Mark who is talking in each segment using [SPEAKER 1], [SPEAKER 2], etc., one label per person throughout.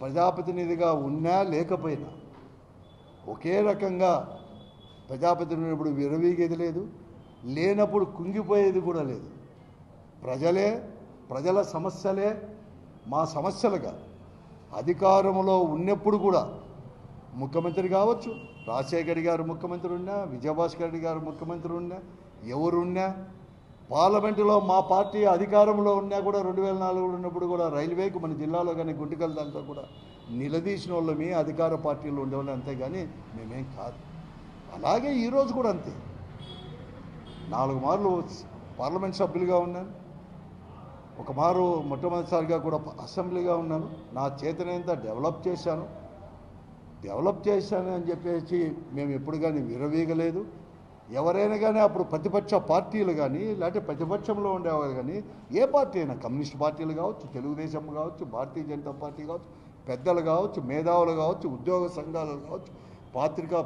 [SPEAKER 1] ప్రజాప్రతినిధిగా ఉన్నా లేకపోయినా ఒకే రకంగా ప్రజాప్రతినిధి ఉన్నప్పుడు విరవీగేది లేదు, లేనప్పుడు కుంగిపోయేది కూడా లేదు. ప్రజల సమస్యలే మా సమస్యలుగా అధికారంలో ఉన్నప్పుడు కూడా ముఖ్యమంత్రి కావచ్చు, రాజశేఖర్ గారు ముఖ్యమంత్రి ఉన్నా, విజయభాస్కర్ రెడ్డి గారు ముఖ్యమంత్రి ఉన్నా, ఎవరున్నా పార్లమెంటులో మా పార్టీ అధికారంలో ఉన్నా కూడా 2004 ఉన్నప్పుడు కూడా రైల్వేకి మన జిల్లాలో కానీ గుంటకల్ దాంట్లో కూడా నిలదీసిన వాళ్ళమే అధికార పార్టీలో ఉండేవాళ్ళు, అంతేగాని మేమేం కాదు. అలాగే ఈరోజు కూడా అంతే. 4 మార్లు పార్లమెంట్ సభ్యులుగా ఉన్నాను, ఒక మారు మొట్టమొదటిసారిగా కూడా అసెంబ్లీగా ఉన్నాను. నా చేతనంతా డెవలప్ చేశాను అని చెప్పేసి మేము ఎప్పుడు కానీ విరవీగలేదు. ఎవరైనా కానీ అప్పుడు ప్రతిపక్ష పార్టీలు కానీ లేకపోతే ప్రతిపక్షంలో ఉండేవారు కానీ ఏ పార్టీ అయినా, కమ్యూనిస్ట్ పార్టీలు కావచ్చు, తెలుగుదేశం కావచ్చు, భారతీయ జనతా పార్టీ కావచ్చు, పెద్దలు కావచ్చు, మేధావులు కావచ్చు, ఉద్యోగ సంఘాలు కావచ్చు, పత్రికా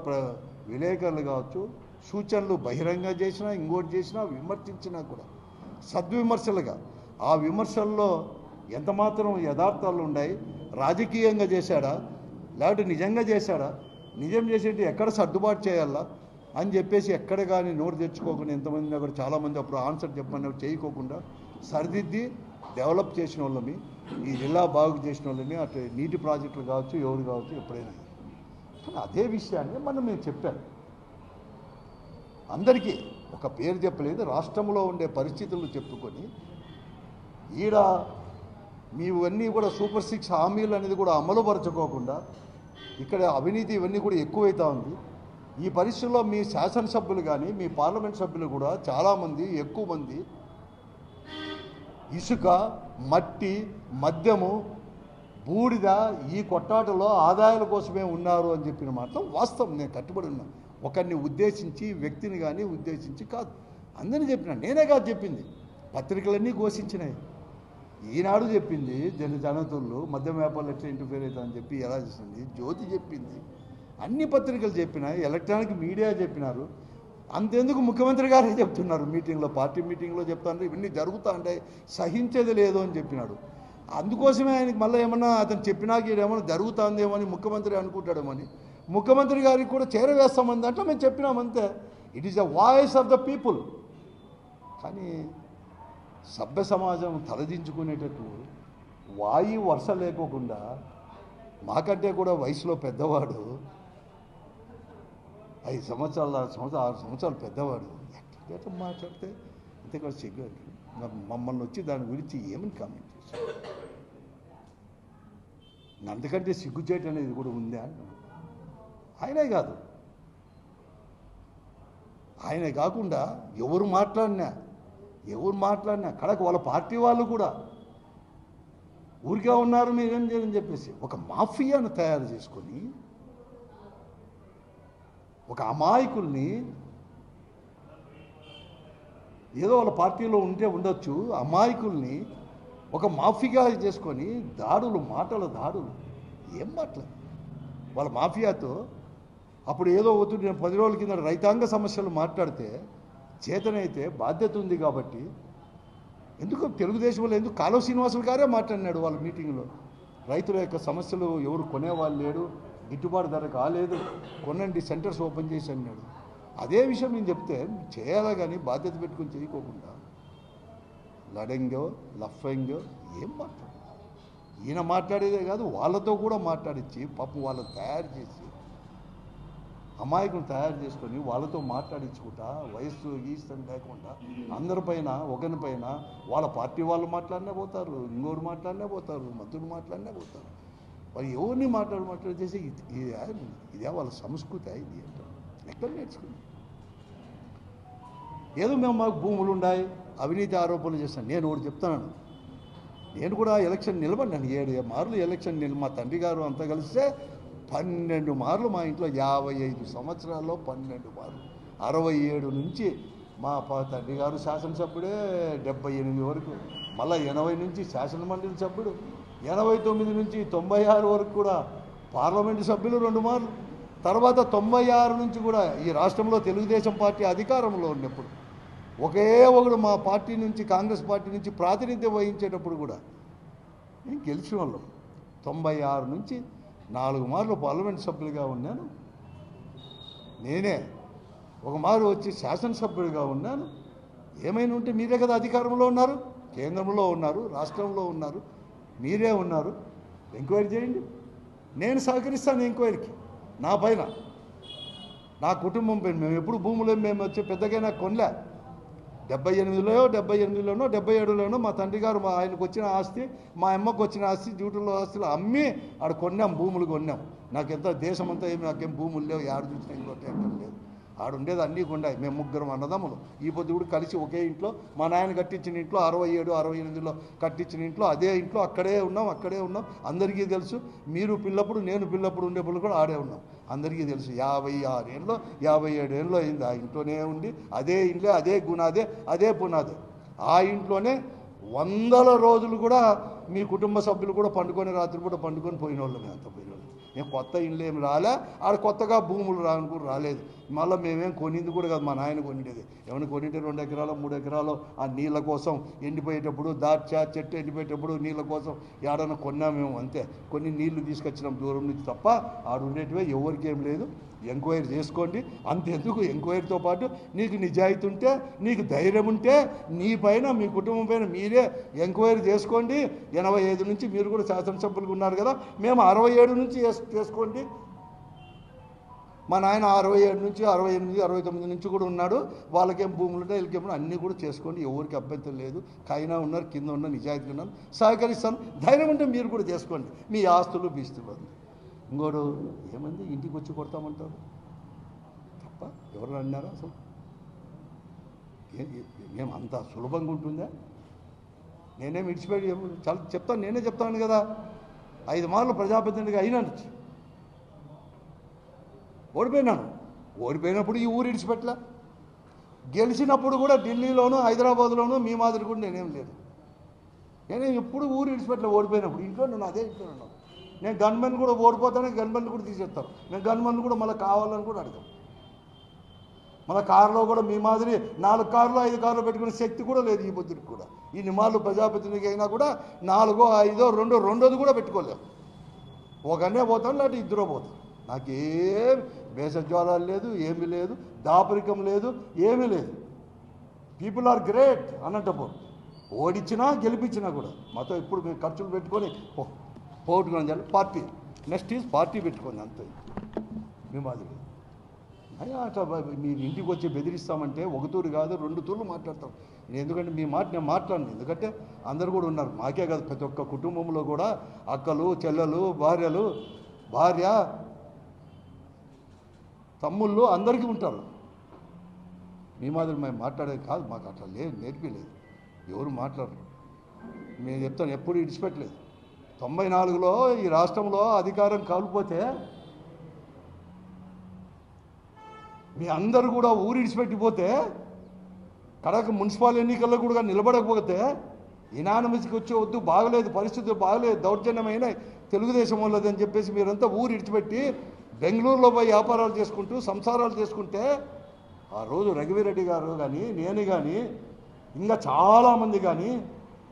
[SPEAKER 1] విలేకరులు కావచ్చు, సూచనలు బహిరంగ చేసినా, ఇంకోటి చేసినా, విమర్శించినా కూడా సద్విమర్శలుగా, ఆ విమర్శల్లో ఎంతమాత్రం యథార్థాలు ఉన్నాయి, రాజకీయంగా చేశాడా లేకపోతే నిజంగా చేశాడా, నిజం చేసేటి ఎక్కడ సర్దుబాటు చేయాలా అని చెప్పేసి ఎక్కడ కానీ నోరు తెచ్చుకోకుండా ఎంతమంది కూడా చాలామంది అప్పుడు ఆన్సర్ చెప్పమని చేయకోకుండా సరిదిద్ది డెవలప్ చేసిన వాళ్ళని, ఈ జిల్లా బాగు చేసిన వాళ్ళని, అటు నీటి ప్రాజెక్టులు కావచ్చు, ఎవరు కావచ్చు, ఎప్పుడైనా. కానీ అదే విషయాన్ని మేము చెప్పాను అందరికీ. ఒక పేరు చెప్పలేదు, రాష్ట్రంలో ఉండే పరిస్థితులు చెప్పుకొని ఈడ మీవన్నీ కూడా సూపర్ 6 హామీలు అనేది కూడా అమలుపరచుకోకుండా ఇక్కడ అవినీతి ఇవన్నీ కూడా ఎక్కువైతా ఉంది. ఈ పరిస్థితుల్లో మీ శాసనసభ్యులు కానీ మీ పార్లమెంట్ సభ్యులు కూడా చాలామంది, ఎక్కువ మంది ఇసుక, మట్టి, మద్యము, బూడిద ఈ కొట్టాటలో ఆదాయాల కోసమే ఉన్నారు అని చెప్పిన మాత్రం వాస్తవం. నేను కట్టుబడి ఉన్నా. ఒకరిని ఉద్దేశించి, వ్యక్తిని కానీ ఉద్దేశించి కాదు, అందరినీ చెప్పిన. నేనే కాదు చెప్పింది, పత్రికలన్నీ ఘోషించినాయి. ఈనాడు చెప్పింది, జనతులు మద్యం వ్యాపారాలు ఎట్లా ఇంటర్ఫేర్ అవుతామని చెప్పి ఎలా చేసింది, జ్యోతి చెప్పింది, అన్ని పత్రికలు చెప్పినాయి, ఎలక్ట్రానిక్ మీడియా చెప్పినారు. అంతెందుకు ముఖ్యమంత్రి గారే చెప్తున్నారు, మీటింగ్లో, పార్టీ మీటింగ్లో చెప్తాను, ఇవన్నీ జరుగుతూ ఉంటాయి, సహించేది లేదు అని చెప్పినాడు. అందుకోసమే ఆయనకి మళ్ళీ ఏమన్నా అతను చెప్పినాక ఏమన్నా జరుగుతుందేమో అని ముఖ్యమంత్రి అనుకుంటాడేమని ముఖ్యమంత్రి గారికి కూడా చేరవేస్తామంది అంటే మేము చెప్పినామంతే. It is the voice of the people. కానీ సభ్య సమాజం తలదించుకునేటట్టు వాయి వరుస లేకోకుండా, మాకంటే కూడా వయసులో పెద్దవాడు, 5 సంవత్సరాలు 6 సంవత్సరాలు పెద్దవాడు, ఎట్లా మాట్లాడితే అంతే కూడా సిగ్గు. మమ్మల్ని వచ్చి దాని గురించి ఏమని కామెంట్ చేశారు? అందుకంటే సిగ్గుచేటు అనేది కూడా ఉందా అంటున్నాను. ఆయనే కాదు, ఆయనే కాకుండా ఎవరు మాట్లాడినా కడకు వాళ్ళ పార్టీ వాళ్ళు కూడా ఊరికే ఉన్నారు మీరేం చేయని చెప్పేసి ఒక మాఫియాను తయారు చేసుకొని, ఒక అమాయకుల్ని, ఏదో వాళ్ళ పార్టీలో ఉంటే ఉండొచ్చు, అమాయకుల్ని ఒక మాఫియా చేసుకొని మాటల దాడులు ఏం మాట్లాడు వాళ్ళ మాఫియాతో. అప్పుడు ఏదో వద్దు, నేను 10 రోజుల కింద రైతాంగ సమస్యలు మాట్లాడితే చేతనైతే బాధ్యత ఉంది కాబట్టి ఎందుకు తెలుగుదేశంలో ఎందుకు కాలువ శ్రీనివాసులు గారే మాట్లాడినాడు వాళ్ళ మీటింగ్లో. రైతుల యొక్క సమస్యలు ఎవరు కొనేవాళ్ళు లేరు, గిట్టుబాటు ధర కాలేదు, కొనండి, సెంటర్స్ ఓపెన్ చేసి అన్నాడు. అదే విషయం నేను చెప్తే చేయాలా కానీ బాధ్యత పెట్టుకుని చేయకోకుండా లడంగో లఫంగో ఏం మాట్లాడు. ఈయన మాట్లాడేదే కాదు, వాళ్ళతో కూడా మాట్లాడించి పాపం వాళ్ళని తయారు చేసి, అమాయకులు తయారు చేసుకొని వాళ్ళతో మాట్లాడించుకుంటా, వయస్సు గీస్తం లేకుండా అందరిపైన ఒకరిపైన వాళ్ళ పార్టీ వాళ్ళు మాట్లాడినే పోతారు, ఇంకోరు మాట్లాడినే పోతారు, మంత్రులు మాట్లాడినే పోతారు. వాళ్ళు ఎవరిని మాట్లాడేసి ఇదే వాళ్ళ సంస్కృతి. ఇది అంటారు ఎక్కడ నేర్చుకుంది? ఏదో మేము మాకు భూములు ఉన్నాయి, అవినీతి ఆరోపణలు చేస్తాను. నేను ఒకటి చెప్తున్నాను, నేను కూడా ఎలక్షన్ నిలబడినాను, 7 మార్లు ఎలక్షన్ మా తండ్రి గారు అంతా కలిస్తే 12 మార్లు మా ఇంట్లో 55 సంవత్సరాల్లో 12 మార్లు. 67 నుంచి మా తండ్రి గారు శాసనసభ్యుడే, 78 వరకు, మళ్ళీ 80 నుంచి శాసనమండలి సభ్యుడు, 89 నుంచి 96 వరకు కూడా పార్లమెంటు సభ్యులు 2 మార్లు. తర్వాత 96 నుంచి కూడా ఈ రాష్ట్రంలో తెలుగుదేశం పార్టీ అధికారంలో ఉన్నప్పుడు ఒకే ఒకడు మా పార్టీ నుంచి, కాంగ్రెస్ పార్టీ నుంచి ప్రాతినిధ్యం వహించేటప్పుడు కూడా నేను గెలిచిన వాళ్ళం. 96 నుంచి 4 మార్లు పార్లమెంట్ సభ్యులుగా ఉన్నాను. నేనే ఒక మారు వచ్చి శాసనసభ్యుడిగా ఉన్నాను. ఏమైనా ఉంటే మీరే కదా అధికారంలో ఉన్నారు, కేంద్రంలో ఉన్నారు, రాష్ట్రంలో ఉన్నారు, మీరే ఉన్నారు. ఎంక్వైరీ చేయండి, నేను సహకరిస్తాను ఎంక్వైరీకి. నా పైన, నా కుటుంబం పైన. మేము ఎప్పుడు భూములు మేము వచ్చి పెద్దగా కొనలే. 78లోనో 77లోనో మా తండ్రి గారు ఆయనకు వచ్చిన ఆస్తి, మా అమ్మకు వచ్చిన ఆస్తి, డ్యూటీలో ఆస్తులు అమ్మి ఆడ కొన్నాం, భూములు కొన్నాం. నాకెంత దేశమంతా ఏమి నాకేం భూములు లేవు, ఆడ చూసినా ఇంకోటి లేదు. ఆడుండేది అన్నీ కొండాయి. మేము 3 అన్నదమ్ములు ఈ పొద్దు కూడా కలిసి ఒకే ఇంట్లో, మా నాయన కట్టించిన ఇంట్లో 67, 68లో కట్టించిన ఇంట్లో, అదే ఇంట్లో అక్కడే ఉన్నాం. అందరికీ తెలుసు. మీరు పిల్లప్పుడు, నేను పిల్లప్పుడు ఉండేప్పుడు కూడా ఆడే ఉన్నాం. అందరికీ తెలుసు. 56 ఏళ్ళు 57 ఏళ్ళు అయింది ఆ ఇంట్లోనే ఉండి, అదే ఇంట్లో అదే గుణాదే అదే పునాదే. ఆ ఇంట్లోనే 100 రోజులు కూడా మీ కుటుంబ సభ్యులు కూడా పండుకొని రాత్రి కూడా పండుకొని పోయిన వాళ్ళు. మేము అంత పోయిన వాళ్ళు. మేము కొత్త ఇండ్లు ఏమి రాలే, ఆడ కొత్తగా భూములు కూడా రాలేదు. మళ్ళీ మేమేం కొనింది కూడా కాదు, మా నాయన కొనిండేది. ఏమైనా కొనింటే 2 ఎకరాలు 3 ఎకరాలు ఆ నీళ్ళ కోసం ఎండిపోయేటప్పుడు, చెట్టు ఎండిపోయేటప్పుడు నీళ్ళ కోసం ఏడన్నా కొన్నామేమో అంతే. కొన్ని నీళ్లు తీసుకొచ్చినాం దూరం నుంచి తప్ప ఆడ ఉండేటివే ఎవరికి ఏం లేదు. ఎంక్వైరీ చేసుకోండి. అంతెందుకు, ఎంక్వైరీతో పాటు నీకు నిజాయితీ ఉంటే, నీకు ధైర్యం ఉంటే, నీ పైన మీ కుటుంబం పైన మీరే ఎంక్వైరీ చేసుకోండి. 85 నుంచి మీరు కూడా శాసనసభ్యులుగా ఉన్నారు కదా, మేము 67 నుంచి చేసుకోండి. మా నాయన 67 నుంచి 68, 69 నుంచి కూడా ఉన్నాడు. వాళ్ళకేం భూములు ఉంటాయి, వీళ్ళకేమో అన్నీ కూడా చేసుకోండి. ఎవరికి అభ్యంతరం లేదు. కైనా ఉన్నారు, కింద ఉన్నారు, నిజాయితీ ఉన్నారు, సహకరిస్తాను. ధైర్యం ఉంటే మీరు కూడా చేసుకోండి. మీ ఆస్తులు బీస్తులు. ఇంకోడు ఏమంది ఇంటికి వచ్చి కొడతామంటారు తప్ప ఎవరు అన్నారా? అసలు మేము అంత సులభంగా ఉంటుందా? నేనేం విడిచిపెట్టి చాలా చెప్తాను, నేనే చెప్తాను కదా. 5 మార్లు ప్రజాప్రతినిధిగా అయినాను, ఓడిపోయినప్పుడు ఈ ఊరు విడిచిపెట్టలే. గెలిచినప్పుడు కూడా ఢిల్లీలోనూ హైదరాబాద్లోనూ మీ మాదిరి కూడా నేనేం లేదు. నేనేం ఎప్పుడు ఊరు విడిచిపెట్టలే. ఓడిపోయినప్పుడు ఇంట్లో నేను అదే ఇంట్లో ఉన్నాను. నేను గన్మెన్ కూడా ఓడిపోతానే గన్మెన్ కూడా తీసేస్తాను. నేను గన్మెన్ కూడా మళ్ళీ కావాలని కూడా అడగం. మళ్ళీ కారులో కూడా మీ మాదిరి 4 కార్లు 5 కార్లు పెట్టుకునే శక్తి కూడా లేదు ఈ పొద్దుకి కూడా. ఈ నిమాళ్ళు ప్రజాప్రతినిధికి అయినా కూడా 4, 5, రెండోది కూడా పెట్టుకోలేము. ఒకనే పోతాను, లేకపోతే 2 పోతాను. నాకేం భేషజ్వాలాలు లేదు, ఏమీ లేదు, దాపరికం లేదు, ఏమీ లేదు. People are great Anantapur. ఓడించినా గెలిపించినా కూడా మాతో ఇప్పుడు మేము ఖర్చులు పెట్టుకొని పోగొట్టుకుని పార్టీ నెక్స్ట్ ఈజ్ పార్టీ పెట్టుకోండి అంతే. మీ మాదిరి అట్లా మీరు ఇంటికి వచ్చి బెదిరిస్తామంటే 1 తూరు కాదు 2 తూర్లు మాట్లాడతాం. ఎందుకంటే మీ మాట నేను మాట్లాడను. ఎందుకంటే అందరు కూడా ఉన్నారు, మాకే కాదు ప్రతి ఒక్క కుటుంబంలో కూడా అక్కలు, చెల్లెలు, భార్య, తమ్ముళ్ళు అందరికీ ఉంటారు. మీ మాదిరి మేము మాట్లాడేది కాదు, మాకు అట్లా లేదు, నేర్పిలేదు. ఎవరు మాట్లాడరు. నేను చెప్తాను, ఎప్పుడు విడిచిపెట్టలేదు. 94లో ఈ రాష్ట్రంలో అధికారం కాలిపోతే మీ అందరూ కూడా ఊరు విడిచిపెట్టిపోతే, కడక మున్సిపల్ ఎన్నికల్లో కూడా నిలబడకపోతే, ఇనానమస్కి వచ్చి వద్దు, బాగలేదు, పరిస్థితులు బాగలేదు, దౌర్జన్యమైన తెలుగుదేశం వాళ్ళది అని చెప్పేసి మీరంతా ఊరు విడిచిపెట్టి బెంగళూరులో పోయి వ్యాపారాలు చేసుకుంటూ సంసారాలు చేసుకుంటే, ఆ రోజు రఘువీరెడ్డి గారు కానీ, నేను కానీ, ఇంకా చాలామంది కానీ,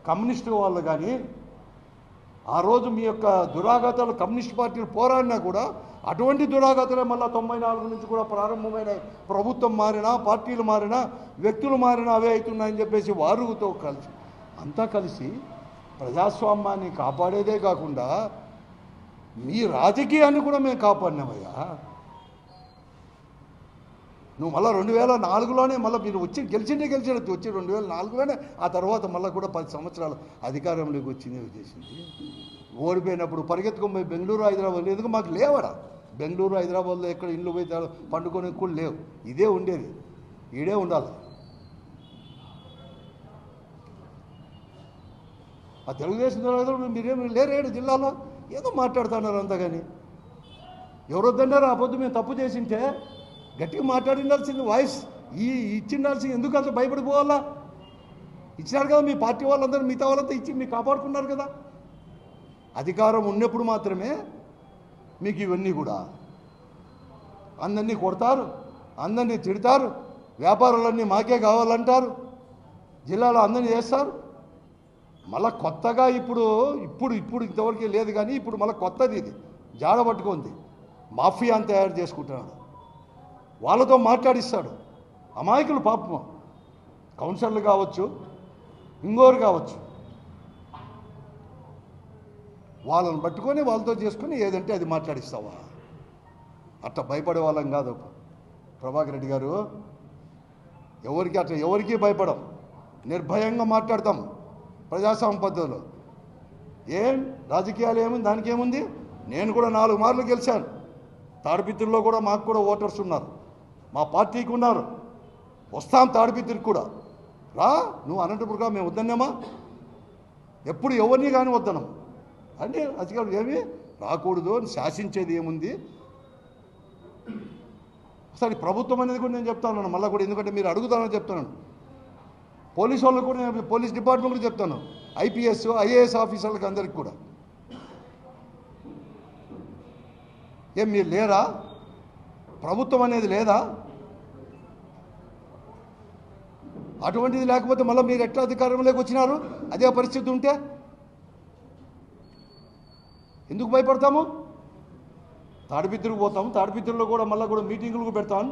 [SPEAKER 1] కమ్యూనిస్టు వాళ్ళు కానీ, ఆ రోజు మీ యొక్క దురాఘాతాలు కమ్యూనిస్ట్ పార్టీలు పోరాడినా కూడా అటువంటి దురాఘాతాలే మళ్ళీ 94 నుంచి కూడా ప్రారంభమైన. ప్రభుత్వం మారినా, పార్టీలు మారినా, వ్యక్తులు మారినా అవే అవుతున్నాయని చెప్పేసి వారుతో కలిసి అంతా కలిసి ప్రజాస్వామ్యాన్ని కాపాడేదే కాకుండా మీ రాజకీయాన్ని కూడా మేము కాపాడినామయ్యా. నువ్వు మళ్ళీ 2004లోనే మళ్ళీ మీరు గెలిచినట్టు వచ్చి 2004లోనే ఆ తర్వాత మళ్ళీ కూడా 10 సంవత్సరాలు అధికారంలోకి వచ్చింది చేసింది. ఓడిపోయినప్పుడు పరిగెత్తుకొని బెంగళూరు, హైదరాబాద్ ఎందుకు మాకు లేవడా? బెంగళూరు, హైదరాబాద్లో ఎక్కడ ఇల్లు పోయి పండుకొని కూడా లేవు. ఇదే ఉండేది, ఈడే ఉండాలి. ఆ తెలుగుదేశం తర్వాత మీరేమి లేరేడు జిల్లాలో ఏదో మాట్లాడుతున్నారు అంతా. కానీ ఎవరొద్దన్నారు ఆ పొద్దు మేము తప్పు చేసింటే గట్టిగా మాట్లాడిండాల్సింది, వాయిస్ ఇచ్చిండాల్సింది. ఎందుకు అంత భయపడిపోవాలా? ఇచ్చినారు కదా మీ పార్టీ వాళ్ళందరూ, మిగతా వాళ్ళంతా ఇచ్చి మీకు కాపాడుకున్నారు కదా. అధికారం ఉన్నప్పుడు మాత్రమే మీకు ఇవన్నీ కూడా. అందరినీ కొడతారు, అందరినీ తిడతారు, వ్యాపారాలన్నీ మాకే కావాలంటారు, జిల్లాలో అందరినీ చేస్తారు. మళ్ళీ కొత్తగా ఇప్పుడు ఇంతవరకు లేదు, కానీ ఇప్పుడు మళ్ళీ కొత్తది ఇది జాడ పట్టుకుంది. మాఫియాని తయారు చేసుకుంటున్నాడు, వాళ్ళతో మాట్లాడిస్తాడు. అమాయకులు పాపం, కౌన్సిలర్లు కావచ్చు, ఇంకోరు కావచ్చు, వాళ్ళని పట్టుకొని వాళ్ళతో చేసుకొని ఏదంటే అది మాట్లాడిస్తావా? అట్లా భయపడే వాళ్ళం కాదు ప్రభాకర్ రెడ్డి గారు. ఎవరికి భయపడం, నిర్భయంగా మాట్లాడతాం ప్రజాస్వామ్య పద్ధతిలో. ఏం రాజకీయాలు ఏముంది, దానికి ఏముంది? నేను కూడా 4 మార్లు గెలిచాను. తాడిపిత్రుల్లో కూడా మాకు కూడా ఓటర్స్ ఉన్నారు, మా పార్టీకి ఉన్నారు. వస్తాం తాడిపిత్రికి కూడా. రా, నువ్వు అనంతపురంగా మేము వద్దన్నామా? ఎప్పుడు ఎవరిని కానీ వద్దనం అంటే అధికారులు ఏమి రాకూడదు అని శాసించేది ఏముంది? అసలు ప్రభుత్వం అనేది కూడా నేను చెప్తాను మళ్ళీ కూడా, ఎందుకంటే మీరు అడుగుతానని చెప్తున్నాను. పోలీసు వాళ్ళకు కూడా నేను, పోలీస్ డిపార్ట్మెంట్ కూడా చెప్తాను, ఐపీఎస్ ఐఏఎస్ ఆఫీసర్లకు అందరికి కూడా. ఏం మీరు లేరా? ప్రభుత్వం అనేది లేదా? అటువంటిది లేకపోతే మళ్ళీ మీరు ఎట్లా అధికారంలోకి వచ్చినారు? అదే పరిస్థితి ఉంటే ఎందుకు భయపడతాము? తాడిపిత్రులకు పోతాము, తాడిపిత్రుల్లో కూడా మళ్ళీ కూడా మీటింగులకు పెడతాను.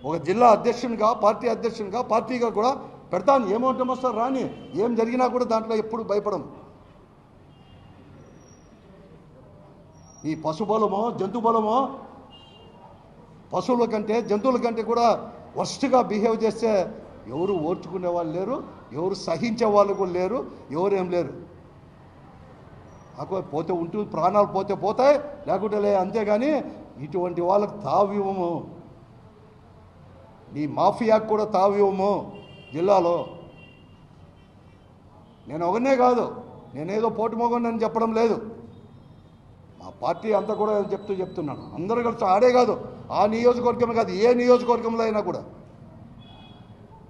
[SPEAKER 1] ఒక జిల్లా అధ్యక్షునిగా, పార్టీ అధ్యక్షునిగా, పార్టీగా కూడా పెడతాను. ఏమవుతాం వస్తారు రాని, ఏం జరిగినా కూడా దాంట్లో ఎప్పుడు భయపడం. ఈ పశుబలమో జంతు బలమో, పశువుల కంటే జంతువుల కంటే కూడా వర్స్ట్గా బిహేవ్ చేస్తే ఎవరు ఓర్చుకునే వాళ్ళు లేరు, ఎవరు సహించే వాళ్ళు కూడా లేరు, ఎవరేం లేరు. నాకు పోతే ఉంటుంది, ప్రాణాలు పోతే పోతాయి, లేకుంటే లే, అంతేగాని ఇటువంటి వాళ్ళకి తావివ్వము. నీ మాఫియాకు కూడా తావివ్వము జిల్లాలో. నేను ఒకనే కాదు, నేనేదో పోటీ మొగని చెప్పడం లేదు, మా పార్టీ అంతా కూడా చెప్తున్నాను. అందరూ కలిసి ఆడే కాదు, ఆ నియోజకవర్గమే కాదు, ఏ నియోజకవర్గంలో అయినా కూడా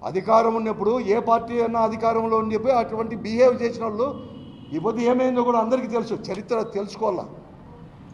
[SPEAKER 1] అధికారం ఉన్నప్పుడు ఏ పార్టీ అయినా అధికారంలో ఉండిపోయి అటువంటి బిహేవ్ చేసిన వాళ్ళు ఈ పొద్దు ఏమైందో కూడా అందరికీ తెలుసు, చరిత్ర తెలుసుకోవాలా.